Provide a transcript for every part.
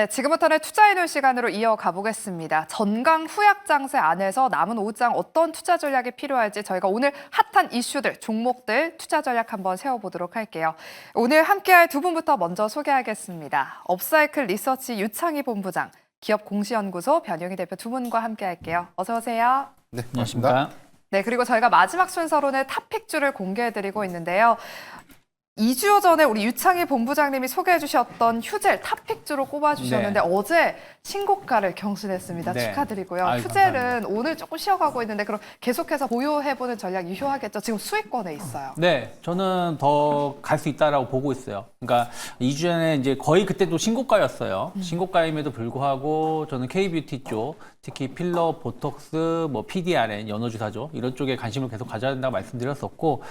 네, 지금부터는 투자해놓은 시간으로 이어가 보겠습니다. 전강 후약 장세 안에서 남은 5장 어떤 투자 전략이 필요할지 저희가 오늘 핫한 이슈들, 종목들 투자 전략 한번 세워보도록 할게요. 오늘 함께할 두 분부터 먼저 소개하겠습니다. 업사이클 리서치 유창희 본부장, 기업 공시연구소 변용희 대표 두 분과 함께할게요. 어서 오세요. 네, 안녕하십니까. 네, 그리고 저희가 마지막 순서로는 탑픽주를 공개해드리고 있는데요. 2주 전에 우리 유창희 본부장님이 소개해 주셨던 휴젤 탑픽주로 꼽아주셨는데 어제 신고가를 경신했습니다. 축하드리고요. 휴젤은 감사합니다. 오늘 조금 쉬어가고 있는데 그럼 계속해서 보유해보는 전략 유효하겠죠? 지금 수익권에 있어요. 네, 저는 더 갈 수 있다라고 보고 있어요. 그러니까 2주 전에 이제 거의 그때도 신고가였어요. 신고가임에도 불구하고 저는 K뷰티 쪽, 특히 필러, 보톡스, 뭐 PDRN, 연어주사죠. 이런 쪽에 관심을 계속 가져야 된다고 말씀드렸었고,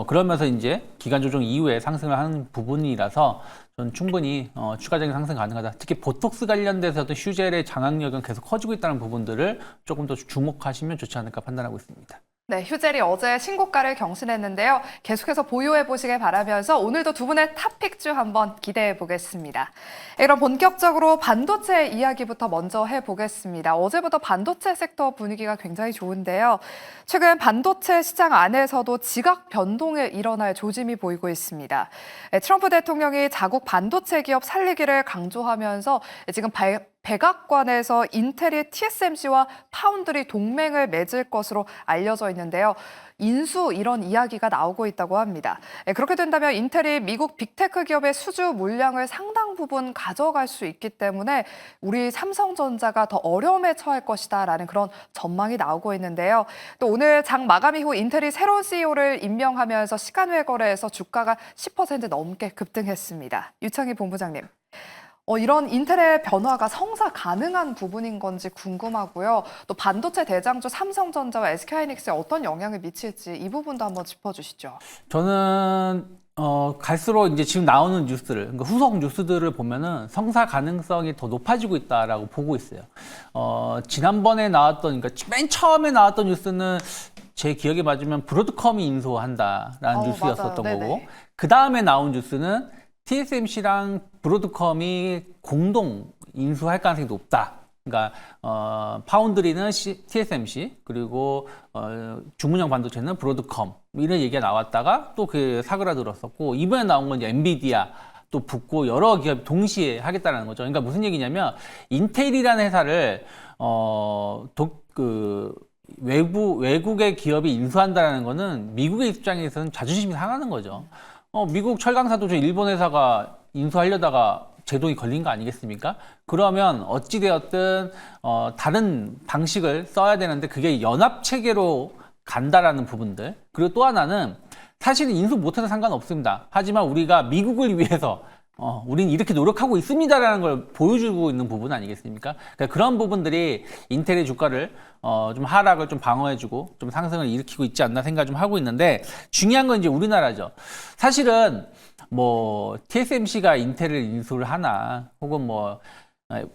그러면서 이제 기간 조정 이후에 상승을 하는 부분이라서 저는 충분히 추가적인 상승 가능하다. 특히 보톡스 관련돼서도 휴젤의 장악력은 계속 커지고 있다는 부분들을 조금 더 주목하시면 좋지 않을까 판단하고 있습니다. 네, 휴젤이 어제 신고가를 경신했는데요. 계속해서 보유해 보시길 바라면서 오늘도 두 분의 탑픽주 한번 기대해 보겠습니다. 그럼 본격적으로 반도체 이야기부터 먼저 해보겠습니다. 어제부터 반도체 섹터 분위기가 굉장히 좋은데요. 최근 반도체 시장 안에서도 지각 변동이 일어날 조짐이 보이고 있습니다. 트럼프 대통령이 자국 반도체 기업 살리기를 강조하면서 지금 백악관에서 인텔이 TSMC와 파운드리 동맹을 맺을 것으로 알려져 있는데요. 인수 이런 이야기가 나오고 있다고 합니다. 그렇게 된다면 인텔이 미국 빅테크 기업의 수주 물량을 상당 부분 가져갈 수 있기 때문에 우리 삼성전자가 더 어려움에 처할 것이다라는 그런 전망이 나오고 있는데요. 또 오늘 장 마감 이후 인텔이 새로운 CEO를 임명하면서 시간외 거래에서 주가가 10% 넘게 급등했습니다. 유창희 본부장님. 이런 인텔의 변화가 성사 가능한 부분인 건지 궁금하고요. 또 반도체 대장주 삼성전자와 SK하이닉스에 어떤 영향을 미칠지 이 부분도 한번 짚어주시죠. 저는 갈수록 이제 지금 나오는 뉴스들, 그러니까 후속 뉴스들을 보면은 성사 가능성이 더 높아지고 있다라고 보고 있어요. 지난번에 나왔던, 그러니까 맨 처음에 나왔던 뉴스는 제 기억에 맞으면 브로드컴이 인수한다라는 뉴스였었던 거고, 그 다음에 나온 뉴스는 TSMC랑 브로드컴이 공동 인수할 가능성이 높다. 그러니까 파운드리는 TSMC 그리고 주문형 반도체는 브로드컴 이런 얘기가 나왔다가 또 그 사그라들었었고, 이번에 나온 건 이제 엔비디아 또 붙고 여러 기업이 동시에 하겠다는 거죠. 그러니까 무슨 얘기냐면 인텔이라는 회사를 외국의 기업이 인수한다는 거는 미국의 입장에서는 자존심이 상하는 거죠. 미국 철강사도 저 일본 회사가 인수하려다가 제동이 걸린 거 아니겠습니까? 그러면 어찌되었든 다른 방식을 써야 되는데 그게 연합체계로 간다라는 부분들. 그리고 또 하나는 사실은 인수 못해도 상관없습니다. 하지만 우리가 미국을 위해서 우린 이렇게 노력하고 있습니다라는 걸 보여주고 있는 부분 아니겠습니까? 그러니까 그런 부분들이 인텔의 주가를 좀 하락을 좀 방어해주고 좀 상승을 일으키고 있지 않나 생각 좀 하고 있는데, 중요한 건 이제 우리나라죠. 사실은 뭐 TSMC가 인텔을 인수를 하나 혹은 뭐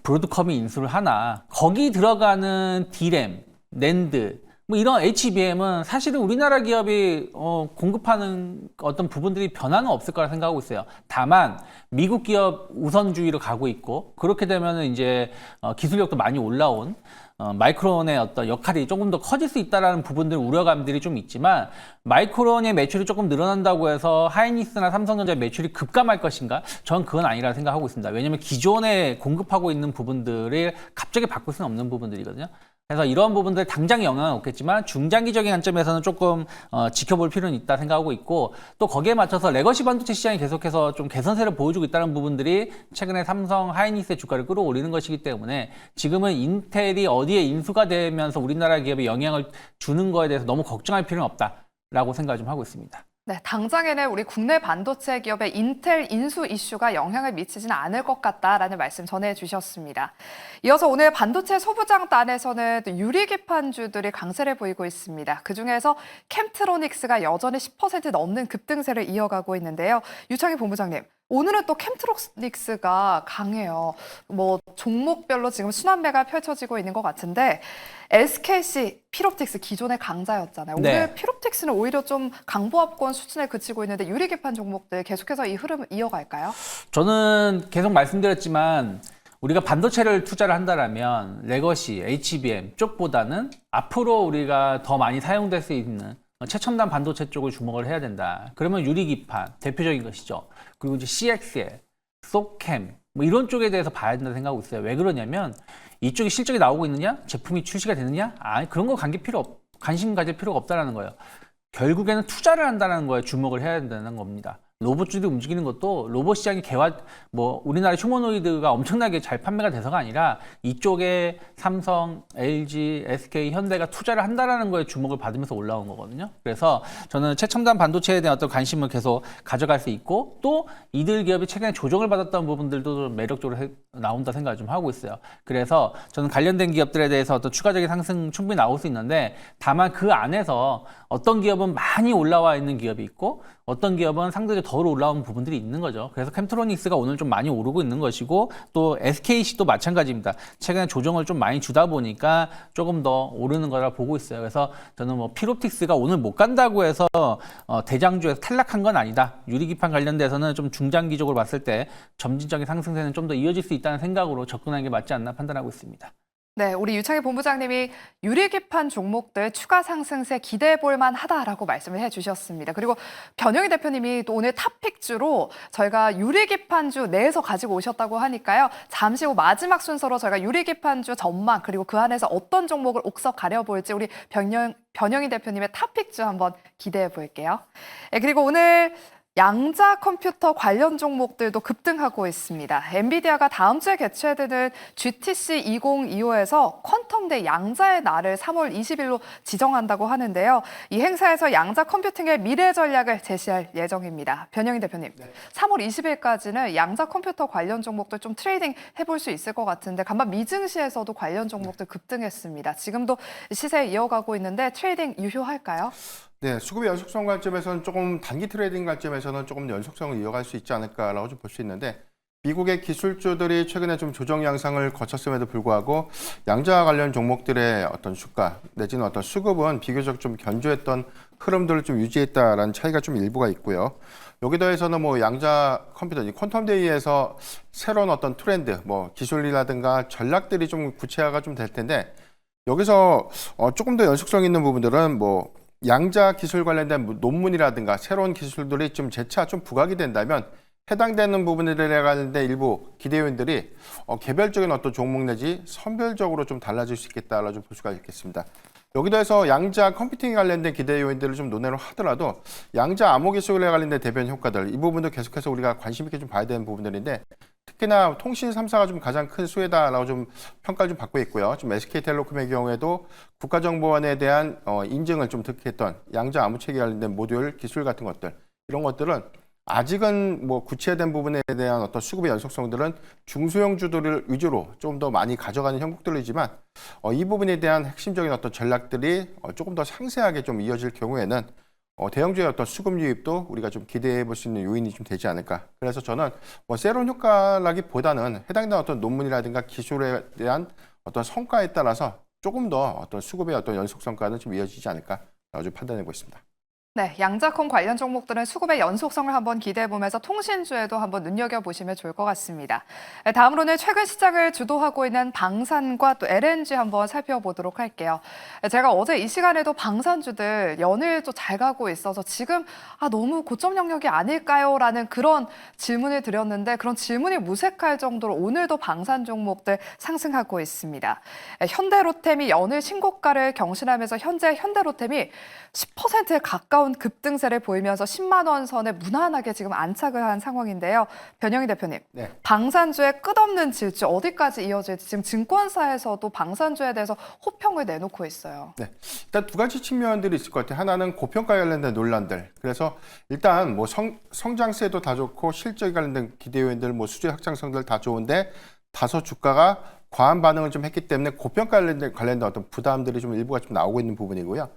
브로드컴이 인수를 하나 거기 들어가는 D램, 낸드 뭐 이런 HBM은 사실은 우리나라 기업이 공급하는 어떤 부분들이 변화는 없을 거라 생각하고 있어요. 다만 미국 기업 우선주의로 가고 있고, 그렇게 되면 이제 기술력도 많이 올라온 마이크론의 어떤 역할이 조금 더 커질 수 있다라는 부분들 우려감들이 좀 있지만, 마이크론의 매출이 조금 늘어난다고 해서 하이닉스나 삼성전자 매출이 급감할 것인가? 저는 그건 아니라 생각하고 있습니다. 왜냐하면 기존에 공급하고 있는 부분들을 갑자기 바꿀 수는 없는 부분들이거든요. 그래서 이런 부분들 당장 영향은 없겠지만 중장기적인 관점에서는 조금 지켜볼 필요는 있다 생각하고 있고, 또 거기에 맞춰서 레거시 반도체 시장이 계속해서 좀 개선세를 보여주고 있다는 부분들이 최근에 삼성 하이닉스의 주가를 끌어올리는 것이기 때문에 지금은 인텔이 어디에 인수가 되면서 우리나라 기업에 영향을 주는 거에 대해서 너무 걱정할 필요는 없다라고 생각을 좀 하고 있습니다. 네, 당장에는 우리 국내 반도체 기업의 인텔 인수 이슈가 영향을 미치지는 않을 것 같다라는 말씀 전해주셨습니다. 이어서 오늘 반도체 소부장단에서는 유리기판주들이 강세를 보이고 있습니다. 그중에서 캠트로닉스가 여전히 10% 넘는 급등세를 이어가고 있는데요. 유창희 본부장님, 오늘은 또 캠트로닉스가 강해요. 뭐 종목별로 지금 순환매가 펼쳐지고 있는 것 같은데, SKC, 피롭틱스 기존의 강자였잖아요. 오늘 피롭틱스는 오히려 좀 강보합권 수준에 그치고 있는데 유리기판 종목들 계속해서 이 흐름을 이어갈까요? 저는 계속 말씀드렸지만 우리가 반도체를 투자를 한다라면 레거시, HBM 쪽보다는 앞으로 우리가 더 많이 사용될 수 있는 최첨단 반도체 쪽을 주목을 해야 된다. 그러면 유리기판 대표적인 것이죠. 그리고 이제 CXL, 소캠 뭐 이런 쪽에 대해서 봐야 된다 생각하고 있어요. 왜 그러냐면 이쪽에 실적이 나오고 있느냐, 제품이 출시가 되느냐, 그런 거 관심 가질 필요가 없다라는 거예요. 결국에는 투자를 한다는 거에 주목을 해야 된다는 겁니다. 로봇들이 움직이는 것도 로봇 시장이 우리나라 휴머노이드가 엄청나게 잘 판매가 돼서가 아니라 이쪽에 삼성, LG, SK, 현대가 투자를 한다라는 거에 주목을 받으면서 올라온 거거든요. 그래서 저는 최첨단 반도체에 대한 어떤 관심을 계속 가져갈 수 있고 또 이들 기업이 최근에 조정을 받았던 부분들도 좀 매력적으로 나온다 생각을 좀 하고 있어요. 그래서 저는 관련된 기업들에 대해서 어떤 추가적인 상승 충분히 나올 수 있는데 다만 그 안에서 어떤 기업은 많이 올라와 있는 기업이 있고 어떤 기업은 상대적으로 덜 올라온 부분들이 있는 거죠. 그래서 캠트로닉스가 오늘 좀 많이 오르고 있는 것이고 또 SKC도 마찬가지입니다. 최근에 조정을 좀 많이 주다 보니까 조금 더 오르는 거라 보고 있어요. 그래서 저는 필옵틱스가 오늘 못 간다고 해서 대장주에서 탈락한 건 아니다. 유리기판 관련돼서는 좀 중장기적으로 봤을 때 점진적인 상승세는 좀 더 이어질 수 있다는 생각으로 접근하는 게 맞지 않나 판단하고 있습니다. 네, 우리 유창희 본부장님이 유리기판 종목들 추가 상승세 기대해 볼 만하다라고 말씀을 해주셨습니다. 그리고 변영희 대표님이 또 오늘 탑픽주로 저희가 유리기판주 내에서 가지고 오셨다고 하니까요. 잠시 후 마지막 순서로 저희가 유리기판주 전망 그리고 그 안에서 어떤 종목을 옥석 가려볼지 우리 변영희 대표님의 탑픽주 한번 기대해 볼게요. 네, 그리고 오늘 양자 컴퓨터 관련 종목들도 급등하고 있습니다. 엔비디아가 다음 주에 개최되는 GTC 2025에서 퀀텀대 양자의 날을 3월 20일로 지정한다고 하는데요. 이 행사에서 양자 컴퓨팅의 미래 전략을 제시할 예정입니다. 변영희 대표님, 네. 3월 20일까지는 양자 컴퓨터 관련 종목들 좀 트레이딩 해볼 수 있을 것 같은데 간밤 미증시에서도 관련 종목들 급등했습니다. 지금도 시세 이어가고 있는데 트레이딩 유효할까요? 네, 수급의 연속성 관점에서는 조금 단기 트레이딩 관점에서는 조금 연속성을 이어갈 수 있지 않을까라고 좀 볼 수 있는데 미국의 기술주들이 최근에 좀 조정 양상을 거쳤음에도 불구하고 양자 관련 종목들의 어떤 주가 내지는 어떤 수급은 비교적 좀 견조했던 흐름들을 좀 유지했다라는 차이가 좀 일부가 있고요. 여기 더해서는 양자 컴퓨터, 퀀텀 데이에서 새로운 어떤 트렌드, 기술이라든가 전략들이 좀 구체화가 좀 될 텐데 여기서 조금 더 연속성 있는 부분들은 양자 기술 관련된 논문이라든가 새로운 기술들이 좀 재차 좀 부각이 된다면 해당되는 부분들에 관련된 일부 기대 요인들이 개별적인 어떤 종목 내지 선별적으로 좀 달라질 수 있겠다라고 좀 볼 수가 있겠습니다. 여기도 해서 양자 컴퓨팅 관련된 기대 요인들을 좀 논의를 하더라도 양자 암호 기술에 관련된 대변 효과들 이 부분도 계속해서 우리가 관심 있게 좀 봐야 되는 부분들인데 특히나 통신 3사가 좀 가장 큰 수혜다라고 좀 평가를 좀 받고 있고요. 지금 SK텔레콤의 경우에도 국가정보원에 대한 인증을 좀 득했던 양자 암호 체계 관련된 모듈 기술 같은 것들 이런 것들은 아직은 구체화된 부분에 대한 어떤 수급의 연속성들은 중소형주들을 위주로 좀 더 많이 가져가는 형국들이지만 이 부분에 대한 핵심적인 어떤 전략들이 조금 더 상세하게 좀 이어질 경우에는 대형주의 어떤 수급 유입도 우리가 좀 기대해 볼 수 있는 요인이 좀 되지 않을까. 그래서 저는 세론 효과라기보다는 해당되는 어떤 논문이라든가 기술에 대한 어떤 성과에 따라서 조금 더 어떤 수급의 어떤 연속성과는 좀 이어지지 않을까라고 좀 판단해 보고 있습니다. 네, 양자컴 관련 종목들은 수급의 연속성을 한번 기대해보면서 통신주에도 한번 눈여겨보시면 좋을 것 같습니다. 네, 다음으로는 최근 시장을 주도하고 있는 방산과 또 LNG 한번 살펴보도록 할게요. 네, 제가 어제 이 시간에도 방산주들 연일도 잘 가고 있어서 지금 너무 고점 영역이 아닐까요? 라는 그런 질문을 드렸는데 그런 질문이 무색할 정도로 오늘도 방산 종목들 상승하고 있습니다. 네, 현대로템이 연일 신고가를 경신하면서 현재 현대로템이 10%에 가까운 급등세를 보이면서 10만 원 선에 무난하게 지금 안착을 한 상황인데요. 변영희 대표님, 네. 방산주의 끝없는 질주 어디까지 이어질지 지금 증권사에서도 방산주에 대해서 호평을 내놓고 있어요. 네, 일단 두 가지 측면들이 있을 것 같아요. 하나는 고평가 관련된 논란들. 그래서 일단 성장세도 다 좋고 실적에 관련된 기대 요인들, 수주의 확장성들 다 좋은데 다소 주가가 과한 반응을 좀 했기 때문에 고평가 관련된 어떤 부담들이 좀 일부가 좀 나오고 있는 부분이고요.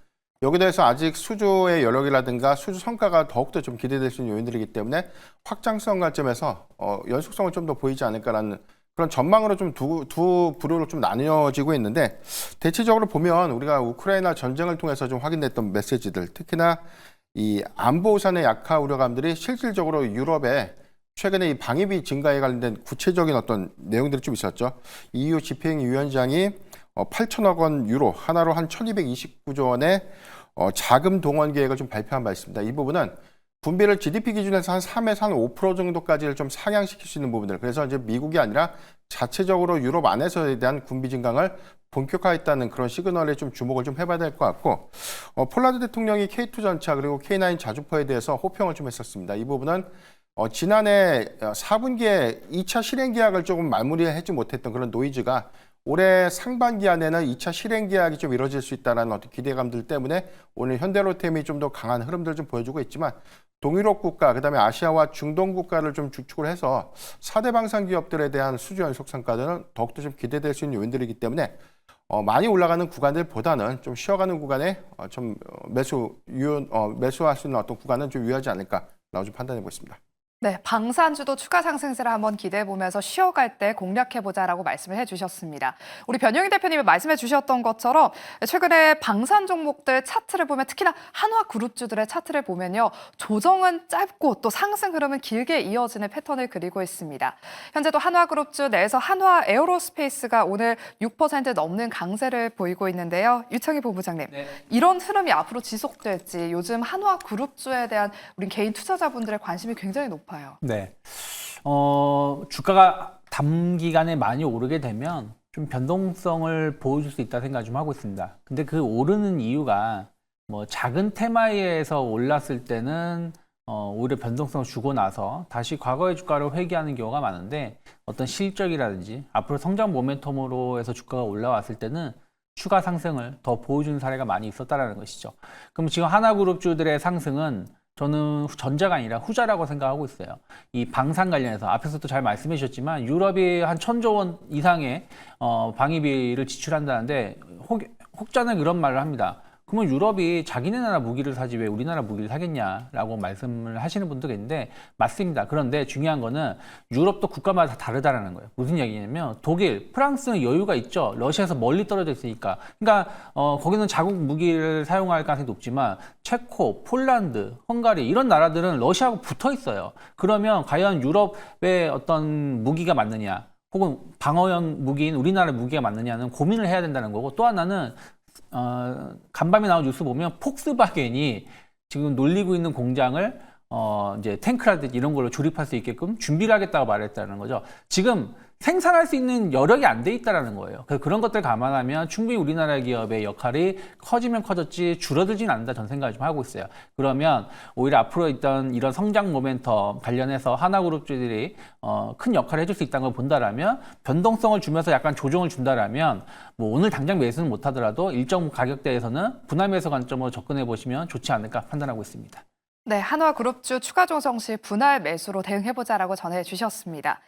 여기에 대해서 아직 수주의 여력이라든가 수주 성과가 더욱더 좀 기대될 수 있는 요인들이기 때문에 확장성 관점에서 연속성을 좀 더 보이지 않을까라는 그런 전망으로 좀 두 부류로 좀 나뉘어지고 있는데 대체적으로 보면 우리가 우크라이나 전쟁을 통해서 좀 확인됐던 메시지들 특히나 이 안보 우산의 약화 우려감들이 실질적으로 유럽에 최근에 이 방위비 증가에 관련된 구체적인 어떤 내용들이 좀 있었죠. EU 집행위원장이 8천억 원 유로, 하나로 한 1,229조 원의 자금 동원 계획을 좀 발표한 바 있습니다. 이 부분은 분비를 GDP 기준에서 한 3에서 한 5% 정도까지를 좀 상향시킬 수 있는 부분들. 그래서 이제 미국이 아니라 자체적으로 유럽 안에서에 대한 군비 증강을 본격화했다는 그런 시그널에 좀 주목을 좀 해봐야 될 것 같고, 폴라드 대통령이 K2 전차 그리고 K9 자주포에 대해서 호평을 좀 했었습니다. 이 부분은 지난해 4분기에 2차 실행 계약을 조금 마무리하지 못했던 그런 노이즈가 올해 상반기 안에는 2차 실행 계약이 좀 이루어질 수 있다는 어떤 기대감들 때문에 오늘 현대로템이 좀 더 강한 흐름들을 좀 보여주고 있지만, 동유럽 국가, 그다음에 아시아와 중동 국가를 좀 주축을 해서 4대 방산 기업들에 대한 수주 연속 성과들은 더욱더 좀 기대될 수 있는 요인들이기 때문에 많이 올라가는 구간들보다는 좀 쉬어가는 구간에 좀 매수할 수 있는 어떤 구간은 좀 유효하지 않을까라고 좀 판단해 보고 있습니다. 네, 방산주도 추가 상승세를 한번 기대해 보면서 쉬어갈 때 공략해 보자라고 말씀을 해주셨습니다. 우리 변영희 대표님이 말씀해 주셨던 것처럼 최근에 방산 종목들 차트를 보면 특히나 한화 그룹주들의 차트를 보면요, 조정은 짧고 또 상승 흐름은 길게 이어지는 패턴을 그리고 있습니다. 현재도 한화 그룹주 내에서 한화 에어로스페이스가 오늘 6% 넘는 강세를 보이고 있는데요. 유창희 본부장님, 네. 이런 흐름이 앞으로 지속될지 요즘 한화 그룹주에 대한 우리 개인 투자자분들의 관심이 굉장히 높아요. 네. 주가가 단기간에 많이 오르게 되면 좀 변동성을 보여줄 수 있다 생각 좀 하고 있습니다. 근데 그 오르는 이유가 뭐 작은 테마에서 올랐을 때는 오히려 변동성을 주고 나서 다시 과거의 주가를 회귀하는 경우가 많은데, 어떤 실적이라든지 앞으로 성장 모멘텀으로 해서 주가가 올라왔을 때는 추가 상승을 더 보여주는 사례가 많이 있었다라는 것이죠. 그럼 지금 하나그룹주들의 상승은 저는 전자가 아니라 후자라고 생각하고 있어요. 이 방산 관련해서 앞에서도 잘 말씀해 주셨지만 유럽이 한 1,000조 원 이상의 방위비를 지출한다는데 혹자는 그런 말을 합니다. 그러면 유럽이 자기네 나라 무기를 사지 왜 우리나라 무기를 사겠냐라고 말씀을 하시는 분도 계신데, 맞습니다. 그런데 중요한 거는 유럽도 국가마다 다 다르다라는 거예요. 무슨 얘기냐면 독일, 프랑스는 여유가 있죠. 러시아에서 멀리 떨어져 있으니까. 그러니까 거기는 자국 무기를 사용할 가능성이 높지만 체코, 폴란드, 헝가리 이런 나라들은 러시아하고 붙어 있어요. 그러면 과연 유럽의 어떤 무기가 맞느냐, 혹은 방어형 무기인 우리나라 무기가 맞느냐는 고민을 해야 된다는 거고, 또 하나는 간밤에 나온 뉴스 보면 폭스바겐이 지금 놀리고 있는 공장을 이제 탱크라든지 이런 걸로 조립할 수 있게끔 준비를 하겠다고 말했다는 거죠. 지금 생산할 수 있는 여력이 안 돼 있다라는 거예요. 그래서 그런 것들 감안하면 충분히 우리나라 기업의 역할이 커지면 커졌지 줄어들지는 않는다, 전 생각을 좀 하고 있어요. 그러면 오히려 앞으로 있던 이런 성장 모멘텀 관련해서 하나그룹주들이 큰 역할을 해줄 수 있다는 걸 본다라면, 변동성을 주면서 약간 조정을 준다라면 뭐 오늘 당장 매수는 못하더라도 일정 가격대에서는 분할 매수 관점으로 접근해 보시면 좋지 않을까 판단하고 있습니다. 네, 한화그룹주 추가 조정 시 분할 매수로 대응해보자라고 전해주셨습니다.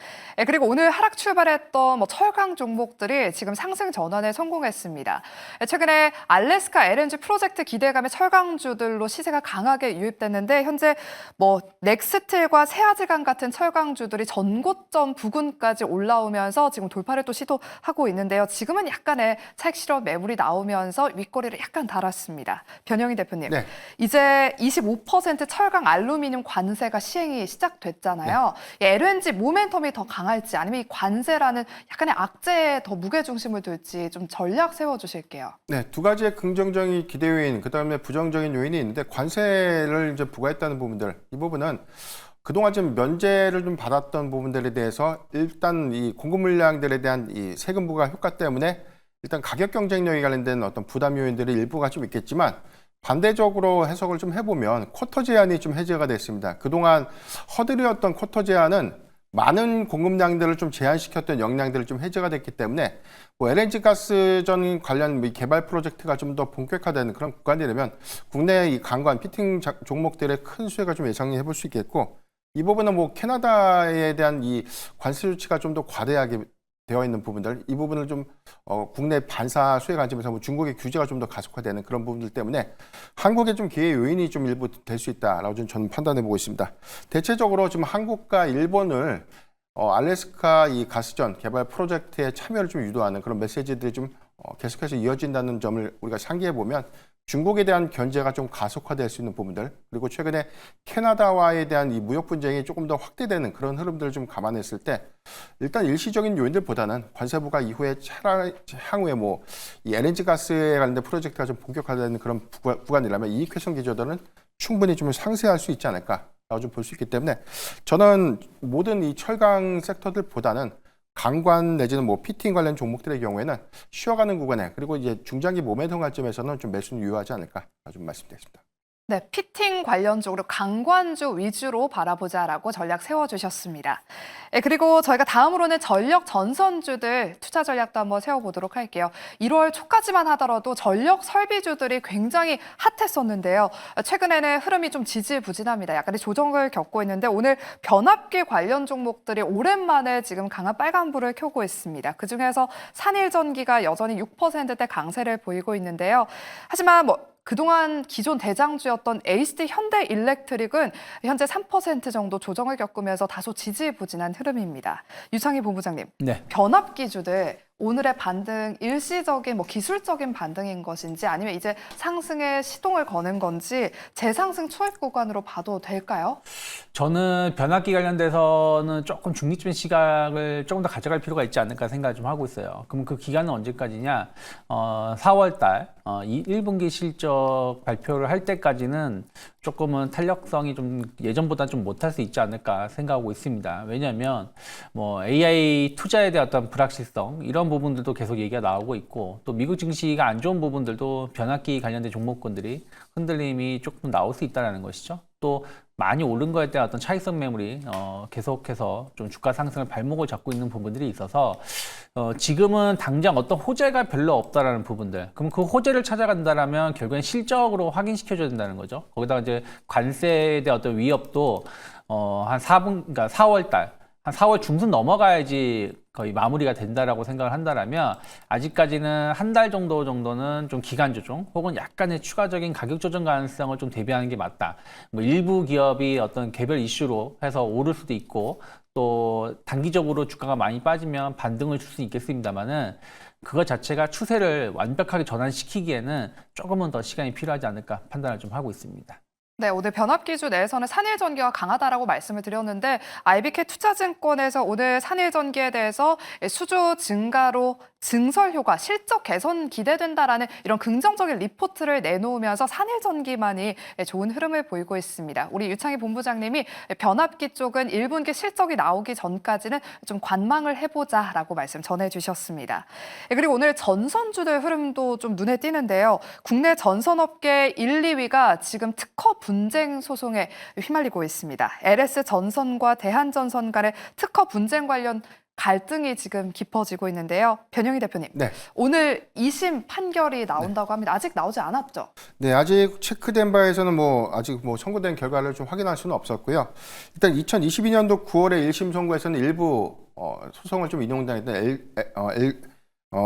그리고 오늘 하락 출발했던 철강 종목들이 지금 상승 전환에 성공했습니다. 최근에 알래스카 LNG 프로젝트 기대감에 철강주들로 시세가 강하게 유입됐는데, 현재 넥스틸과 새아지강 같은 철강주들이 전고점 부근까지 올라오면서 지금 돌파를 또 시도하고 있는데요. 지금은 약간의 차익 실현 매물이 나오면서 윗꼬리를 약간 달았습니다. 변영희 대표님, 네. 이제 25% 철강 알루미늄 관세가 시행이 시작됐잖아요. 이 LNG 모멘텀이 더 강할지, 아니면 이 관세라는 약간의 악재에 더 무게중심을 둘지 좀 전략 세워주실게요. 네, 두 가지의 긍정적인 기대 요인, 그다음에 부정적인 요인이 있는데, 관세를 이제 부과했다는 부분들, 이 부분은 그동안 좀 면제를 좀 받았던 부분들에 대해서 일단 이 공급 물량들에 대한 이 세금 부과 효과 때문에 일단 가격 경쟁력에 관련된 어떤 부담 요인들이 일부가 좀 있겠지만, 반대적으로 해석을 좀 해보면 쿼터 제한이 좀 해제가 됐습니다. 그동안 허들이었던 쿼터 제한은 많은 공급량들을 좀 제한시켰던 역량들을 좀 해제가 됐기 때문에 LNG 가스전 관련 개발 프로젝트가 좀 더 본격화되는 그런 구간이 되면 국내 이 강관 피팅 종목들의 큰 수혜가 좀 예상해 볼 수 있겠고, 이 부분은 캐나다에 대한 이 관세 조치가 좀 더 과대하게 되어 있는 부분들, 이 부분을 좀 국내 반사 수혜 관점에서 중국의 규제가 좀 더 가속화되는 그런 부분들 때문에 한국의 좀 기회 요인이 좀 일부 될 수 있다라고 저는 판단해 보고 있습니다. 대체적으로 지금 한국과 일본을 알래스카 이 가스전 개발 프로젝트에 참여를 좀 유도하는 그런 메시지들이 좀 계속해서 이어진다는 점을 우리가 상기해 보면 중국에 대한 견제가 좀 가속화될 수 있는 부분들, 그리고 최근에 캐나다와에 대한 이 무역 분쟁이 조금 더 확대되는 그런 흐름들을 좀 감안했을 때 일단 일시적인 요인들보다는 관세부가 이후에 향후에 뭐 이 LNG 가스에 관련된 프로젝트가 좀 본격화되는 그런 구간이라면 이익 훼손 기조들은 충분히 좀 상쇄할 수 있지 않을까라고 좀 볼 수 있기 때문에 저는 모든 이 철강 섹터들보다는 강관 내지는 뭐 피팅 관련 종목들의 경우에는 쉬어가는 구간에 그리고 이제 중장기 모멘텀 관점에서는 좀 매수는 유효하지 않을까 좀 말씀드리겠습니다. 네, 피팅 관련 쪽으로 강관주 위주로 바라보자라고 전략 세워주셨습니다. 그리고 저희가 다음으로는 전력 전선주들 투자 전략도 한번 세워보도록 할게요. 1월 초까지만 하더라도 전력 설비주들이 굉장히 핫했었는데요. 최근에는 흐름이 좀 지지부진합니다. 약간의 조정을 겪고 있는데 오늘 변압기 관련 종목들이 오랜만에 지금 강한 빨간불을 켜고 있습니다. 그중에서 산일전기가 여전히 6%대 강세를 보이고 있는데요. 하지만 그동안 기존 대장주였던 HD 현대일렉트릭은 현재 3% 정도 조정을 겪으면서 다소 지지부진한 흐름입니다. 유창희 본부장님, 네. 변압기주들 오늘의 반등 일시적인 기술적인 반등인 것인지 아니면 이제 상승에 시동을 거는 건지 재상승 초입 구간으로 봐도 될까요? 저는 변압기 관련돼서는 조금 중립적인 시각을 조금 더 가져갈 필요가 있지 않을까 생각을 좀 하고 있어요. 그럼 그 기간은 언제까지냐? 4월 달 1분기 실적 발표를 할 때까지는 조금은 탄력성이 좀 예전보다 좀 못할 수 있지 않을까 생각하고 있습니다. 왜냐하면 AI 투자에 대한 어떤 불확실성 이런 부분들도 계속 얘기가 나오고 있고 또 미국 증시가 안 좋은 부분들도 변압기 관련된 종목군들이 흔들림이 조금 나올 수 있다는 것이죠. 또 많이 오른 거에 대한 어떤 차익성 매물이 계속해서 좀 주가 상승을 발목을 잡고 있는 부분들이 있어서 지금은 당장 어떤 호재가 별로 없다라는 부분들. 그럼 그 호재를 찾아간다라면 결국엔 실적으로 확인시켜줘야 된다는 거죠. 거기다가 이제 관세에 대한 어떤 위협도 그러니까 4월 달, 한 4월 중순 넘어가야지 거의 마무리가 된다라고 생각을 한다라면 아직까지는 한 달 정도는 좀 기간 조정 혹은 약간의 추가적인 가격 조정 가능성을 좀 대비하는 게 맞다. 일부 기업이 어떤 개별 이슈로 해서 오를 수도 있고 또 단기적으로 주가가 많이 빠지면 반등을 줄 수 있겠습니다만은 그것 자체가 추세를 완벽하게 전환시키기에는 조금은 더 시간이 필요하지 않을까 판단을 좀 하고 있습니다. 네, 오늘 변압기주 내에서는 산일전기가 강하다라고 말씀을 드렸는데 IBK 투자증권에서 오늘 산일전기에 대해서 수주 증가로 증설 효과, 실적 개선 기대된다라는 이런 긍정적인 리포트를 내놓으면서 산일전기만이 좋은 흐름을 보이고 있습니다. 우리 유창희 본부장님이 변압기 쪽은 1분기 실적이 나오기 전까지는 좀 관망을 해보자라고 말씀 전해주셨습니다. 그리고 오늘 전선주들 흐름도 좀 눈에 띄는데요. 국내 전선업계 1, 2위가 지금 특허 분쟁 소송에 휘말리고 있습니다. LS 전선과 대한전선 간의 특허 분쟁 관련 갈등이 지금 깊어지고 있는데요. 변영희 대표님, 네. 오늘 2심 판결이 나온다고 합니다. 아직 나오지 않았죠? 네, 아직 체크된 바에서는 아직 선고된 결과를 좀 확인할 수는 없었고요. 일단 2022년도 9월에 1심 선고에서는 일부 소송을 좀 인용당했던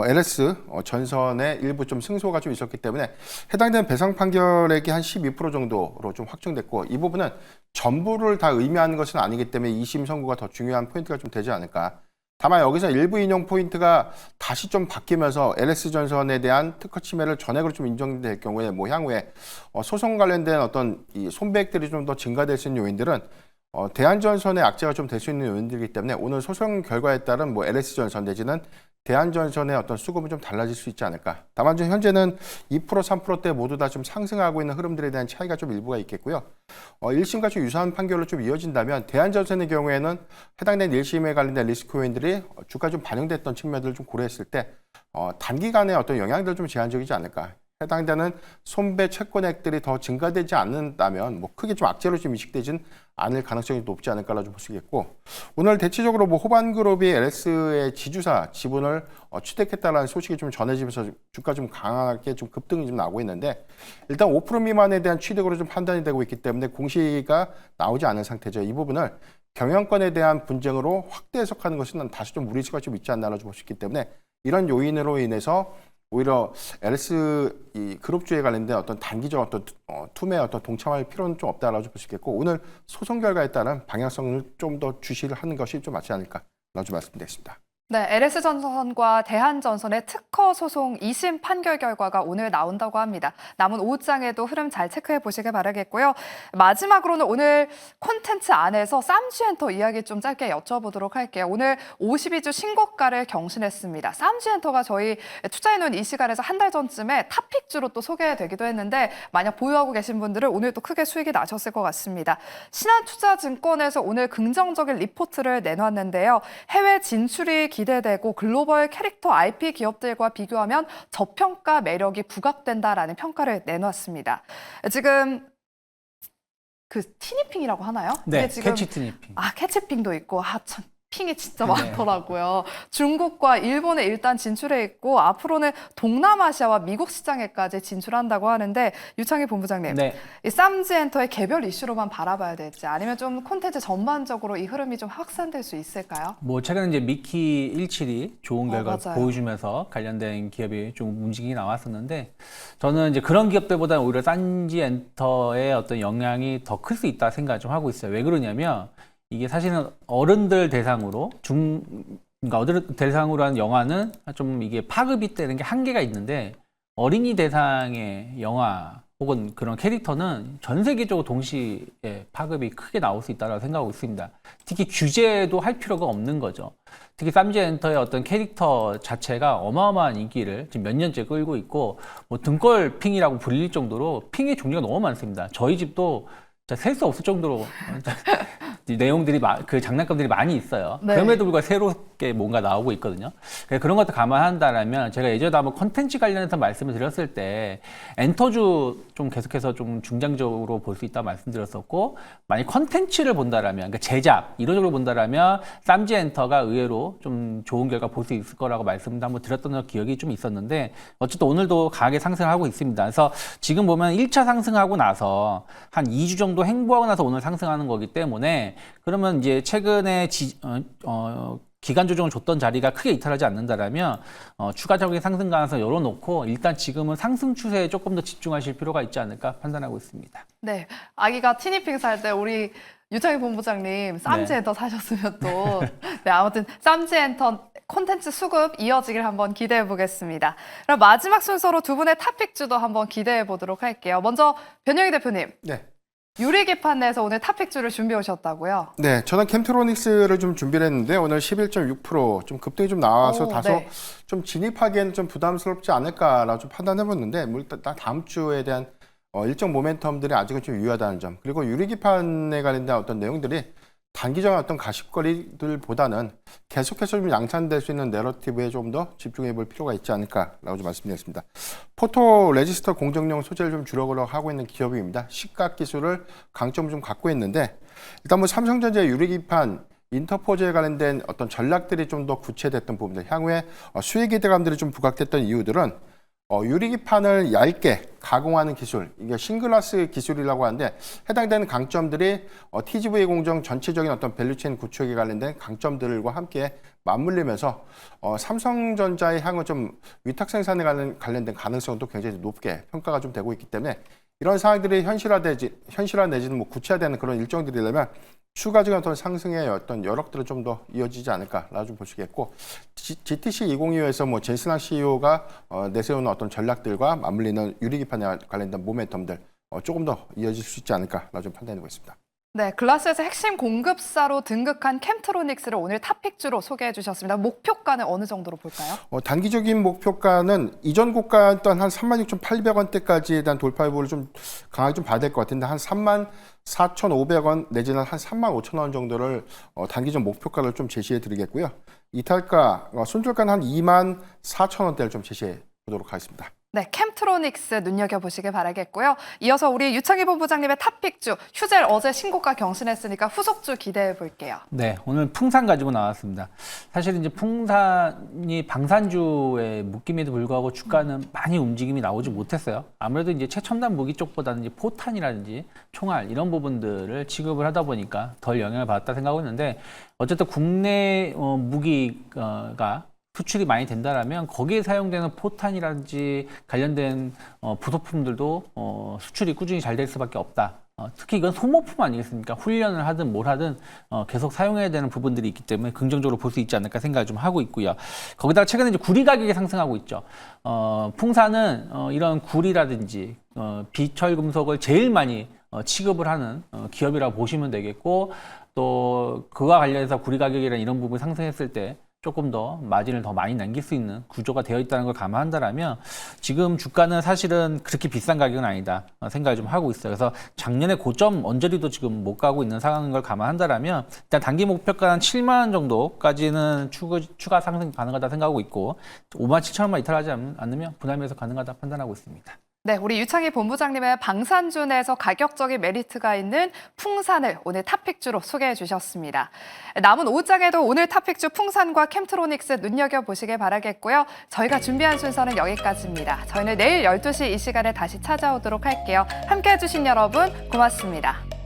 LS 전선의 일부 좀 승소가 좀 있었기 때문에 해당되는 배상 판결액이 한 12% 정도로 좀 확정됐고 이 부분은 전부를 다 의미하는 것은 아니기 때문에 2심 선고가 더 중요한 포인트가 좀 되지 않을까. 다만 여기서 일부 인용 포인트가 다시 좀 바뀌면서 LS 전선에 대한 특허 침해를 전액으로 좀 인정될 경우에 향후에 소송 관련된 어떤 이 손배액들이 좀 더 증가될 수 있는 요인들은 대한전선의 악재가 좀 될 수 있는 요인들이기 때문에 오늘 소송 결과에 따른 LS 전선 내지는 대한전선의 어떤 수급은 좀 달라질 수 있지 않을까. 다만 좀 현재는 2%, 3%대 모두 다 좀 상승하고 있는 흐름들에 대한 차이가 좀 일부가 있겠고요. 1심과 좀 유사한 판결로 좀 이어진다면 대한전선의 경우에는 해당된 1심에 관련된 리스크 요인들이 주가 좀 반영됐던 측면들을 좀 고려했을 때 단기간에 어떤 영향들 좀 제한적이지 않을까. 해당되는 손배 채권액들이 더 증가되지 않는다면 크게 좀 악재로 좀 인식되진 않을 가능성이 높지 않을까라고 좀 볼 수 있겠고 오늘 대체적으로 호반그룹이 LS의 지주사 지분을 취득했다라는 소식이 좀 전해지면서 주가 좀 강하게 좀 급등이 좀 나오고 있는데 일단 5% 미만에 대한 취득으로 좀 판단이 되고 있기 때문에 공시가 나오지 않은 상태죠. 이 부분을 경영권에 대한 분쟁으로 확대 해석하는 것은 다시 좀 무리수가 좀 있지 않나라고 볼 수 있기 때문에 이런 요인으로 인해서 오히려 LS 이 그룹주에 관련된 어떤 단기적 어떤 투매에 동참할 필요는 좀 없다라고 볼 수 있겠고 오늘 소송 결과에 따른 방향성을 좀 더 주시를 하는 것이 좀 맞지 않을까라고 좀 말씀드리겠습니다. 네, LS전선과 대한전선의 특허 소송 2심 판결 결과가 오늘 나온다고 합니다. 남은 5장에도 흐름 잘 체크해 보시길 바라겠고요. 마지막으로는 오늘 콘텐츠 안에서 쌈쥐엔터 이야기 좀 짧게 여쭤보도록 할게요. 오늘 52주 신고가를 경신했습니다. 쌈쥐엔터가 저희 투자해놓은 이 시간에서 한 달 전쯤에 탑픽주로 또 소개되기도 했는데 만약 보유하고 계신 분들은 오늘 또 크게 수익이 나셨을 것 같습니다. 신한투자증권에서 오늘 긍정적인 리포트를 내놨는데요. 해외 진출이 기대되고 글로벌 캐릭터 IP 기업들과 비교하면 저평가 매력이 부각된다라는 평가를 내놨습니다. 지금 그 티니핑이라고 하나요? 네, 이게 지금 캐치트니핑. 캐치핑도 있고 참 핑이 진짜 네. 많더라고요. 중국과 일본에 일단 진출해 있고 앞으로는 동남아시아와 미국 시장에까지 진출한다고 하는데 유창희 본부장님, 네. 이 쌈지엔터의 개별 이슈로만 바라봐야 될지 아니면 좀 콘텐츠 전반적으로 이 흐름이 좀 확산될 수 있을까요? 뭐 최근에 이제 미키 17이 좋은 결과 맞아요. 보여주면서 관련된 기업이 좀 움직임이 나왔었는데 저는 이제 그런 기업들보다는 오히려 싼지엔터의 어떤 영향이 더 클 수 있다 생각을 좀 하고 있어요. 왜 그러냐면 이게 사실은 어른들 대상으로 그러니까 어른들 대상으로 한 영화는 좀 이게 파급이 되는 게 한계가 있는데 어린이 대상의 영화 혹은 그런 캐릭터는 전 세계적으로 동시에 파급이 크게 나올 수 있다고 생각하고 있습니다. 특히 규제도 할 필요가 없는 거죠. 특히 쌈지엔터의 어떤 캐릭터 자체가 어마어마한 인기를 지금 몇 년째 끌고 있고 뭐 등골 핑이라고 불릴 정도로 핑의 종류가 너무 많습니다. 저희 집도 셀 수 없을 정도로 내용들이 그 장난감들이 많이 있어요. 네. 그럼에도 불구하고 새롭게 뭔가 나오고 있거든요. 그런 것도 감안한다라면 제가 예전에 한번 콘텐츠 관련해서 말씀을 드렸을 때 엔터주 좀 계속해서 좀 중장적으로 볼 수 있다 말씀드렸었고 만약 콘텐츠를 본다라면 그러니까 제작 이론적으로 본다라면 쌈지엔터가 의외로 좀 좋은 결과 볼 수 있을 거라고 말씀도 한번 드렸던 기억이 좀 있었는데 어쨌든 오늘도 강하게 상승하고 있습니다. 그래서 지금 보면 1차 상승하고 나서 한 2주 정도 행보하고 나서 오늘 상승하는 거기 때문에 그러면 이제 최근에 기간 조정을 줬던 자리가 크게 이탈하지 않는다라면 추가적인 상승 가능성 열어놓고 일단 지금은 상승 추세에 조금 더 집중하실 필요가 있지 않을까 판단하고 있습니다. 네, 아기가 티니핑 살 때 우리 유창희 본부장님 쌈지엔터 사셨으면 또 네, 아무튼 쌈지엔터 콘텐츠 수급 이어지길 한번 기대해 보겠습니다. 그럼 마지막 순서로 두 분의 탑픽주도 한번 기대해 보도록 할게요. 먼저 변영희 대표님. 네. 유리기판 내에서 오늘 탑픽주를 준비해 오셨다고요? 네, 저는 캠트로닉스를 좀 준비를 했는데 오늘 11.6%좀 급등이 좀 나와서 다소 네. 좀 진입하기에는 좀 부담스럽지 않을까라고 좀 판단해봤는데 일단 다음 주에 대한 일정 모멘텀들이 아직은 좀 유효하다는 점 그리고 유리기판에 관련된 어떤 내용들이 단기적인 어떤 가십거리들보다는 계속해서 좀 양산될 수 있는 내러티브에 좀 더 집중해 볼 필요가 있지 않을까라고 좀 말씀드렸습니다. 포토 레지스터 공정용 소재를 좀 주력으로 하고 있는 기업입니다. 시각 기술을 강점을 좀 갖고 있는데 일단 뭐 삼성전자 유리기판 인터포즈에 관련된 어떤 전략들이 좀 더 구체됐던 부분들 향후에 수익 기대감들이 좀 부각됐던 이유들은 유리기판을 얇게 가공하는 기술, 이게 싱글라스 기술이라고 하는데 해당되는 강점들이 TGV 공정 전체적인 어떤 밸류체인 구축에 관련된 강점들과 함께 맞물리면서 삼성전자의 향후 좀 위탁 생산에 관련된 가능성도 굉장히 높게 평가가 좀 되고 있기 때문에 이런 상황들이 현실화 내지는 뭐 구체화되는 그런 일정들이라면 추가적인 어떤 상승의 어떤 여력들은 좀 더 이어지지 않을까라고 좀 볼 수 있겠고 GTC 2025에서 뭐 제이슨 CEO가 내세우는 어떤 전략들과 맞물리는 유리기판에 관련된 모멘텀들 조금 더 이어질 수 있지 않을까라고 좀 판단해보고 있습니다. 네, 글라스에서 핵심 공급사로 등극한 캠트로닉스를 오늘 탑픽주로 소개해 주셨습니다. 목표가는 어느 정도로 볼까요? 단기적인 목표가는 이전 고가였던 한 36,800원대까지에 대한 돌파 여부를 좀 강하게 좀 봐야 될 것 같은데 한 34,500원 내지는 한 35,000원 정도를 단기적 목표가를 좀 제시해 드리겠고요. 이탈가, 손절가는 한 24,000원대를 좀 제시해 보도록 하겠습니다. 네, 캠트로닉스 눈여겨보시길 바라겠고요. 이어서 우리 유창희 본부장님의 탑픽주, 휴젤 어제 신고가 경신했으니까 후속주 기대해 볼게요. 네, 오늘 풍산 가지고 나왔습니다. 사실 이제 풍산이 방산주의 묶임에도 불구하고 주가는 많이 움직임이 나오지 못했어요. 아무래도 이제 최첨단 무기 쪽보다는 이제 포탄이라든지 총알 이런 부분들을 취급을 하다 보니까 덜 영향을 받았다 생각하고 있는데 어쨌든 국내 무기가 수출이 많이 된다라면 거기에 사용되는 포탄이라든지 관련된 부속품들도 수출이 꾸준히 잘 될 수밖에 없다. 특히 이건 소모품 아니겠습니까? 훈련을 하든 뭘 하든 계속 사용해야 되는 부분들이 있기 때문에 긍정적으로 볼 수 있지 않을까 생각을 좀 하고 있고요. 거기다가 최근에 이제 구리 가격이 상승하고 있죠. 풍사는 이런 구리라든지 비철 금속을 제일 많이 취급을 하는 기업이라고 보시면 되겠고, 또 그와 관련해서 구리 가격이나 이런 부분이 상승했을 때 조금 더 마진을 더 많이 남길 수 있는 구조가 되어 있다는 걸 감안한다면 지금 주가는 사실은 그렇게 비싼 가격은 아니다 생각을 좀 하고 있어요. 그래서 작년에 고점 언저리도 지금 못 가고 있는 상황인 걸 감안한다면 일단 단기 목표가 한 7만 원 정도까지는 추가 상승 가능하다 생각하고 있고 5만 7천 원만 이탈하지 않으면 분할매수 가능하다 판단하고 있습니다. 네, 우리 유창희 본부장님의 방산주내에서 가격적인 메리트가 있는 풍산을 오늘 탑픽주로 소개해 주셨습니다. 남은 5장에도 오늘 탑픽주 풍산과 캠트로닉스 눈여겨보시길 바라겠고요. 저희가 준비한 순서는 여기까지입니다. 저희는 내일 12시 이 시간에 다시 찾아오도록 할게요. 함께해 주신 여러분 고맙습니다.